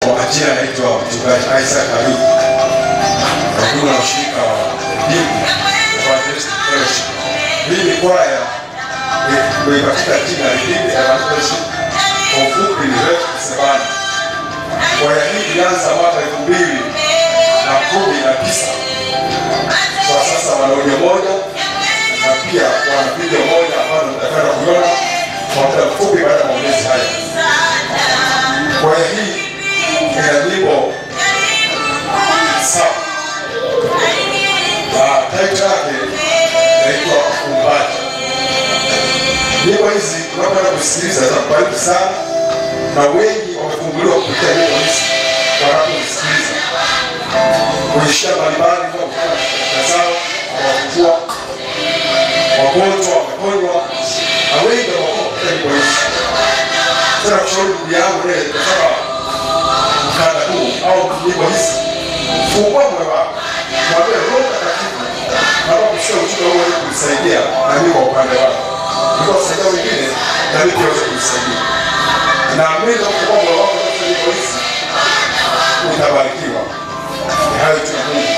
Kwa majina naitwa Mchungaji Isaac Karuku. Hakuna ushirika wa dini Evangelist Fellowship. Hii ni kwaya ni katika jina Redeemed Evangelist. Kwa ufupi ni Refu Sebana. Kwaya hii ilianza mwaka 2019. Kwa sasa wana audio moja na pia wana video moja ambayo mtakwenda kuiona kwa muda mfupi baada ya maongezi haya. Kwaya hii ina nyimbo saba. Title yake inaitwa Uumbaji. Nyimbo hizi tunapoenda kusikiliza zitakubariki sana, na wengi wamefunguliwa kupitia nyimbo hizi wanaposikiliza. Kuishia mbalimbali kwa kufanya kazi zao, wakukua, wagonjwa, wameponywa, na wengi wamekuwa kupitia nyimbo hizi. Tena kushauri ndugu yangu leo kwa mkanda huu au nyimbo hizi, fungua moyo wako, mwambie Roho Mtakatifu naomba kusikia ujumbe huu ili kunisaidia na mimi kwa upande wako. Ndio kusaidia wengine na mimi pia kunisaidia. Naamini kwa moyo wako na nyimbo hizi utabarikiwa. Ni hayo tu Mungu.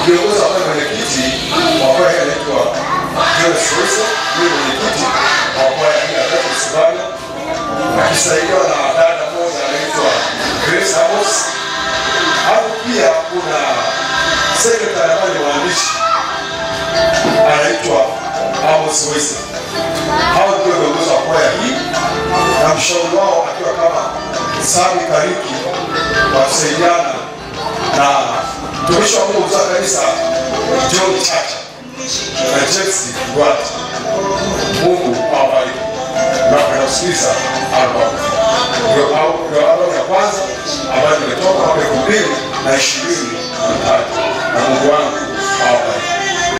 Kiongozi wa mwenyekiti wa kwaya anaitwa Joel Soso, yeye mwenyekiti wa kwaya hii ya Refu Sebana. Akisaidiwa na dada mmoja anaitwa Grace Amos. Hapo pia kuna sekretari ambaye ni mwandishi anaitwa Amos Wese. Hao ndio viongozi wa kwaya hii, na mshauri wao akiwa kama Sami Kariki, wakisaidiana na mtumishi wa Mungu wa kanisa John Chacha na James Gwat. Mungu awabariki. Na kusikiliza album. Ndio album ya kwanza ambayo imetoka mwaka 2023.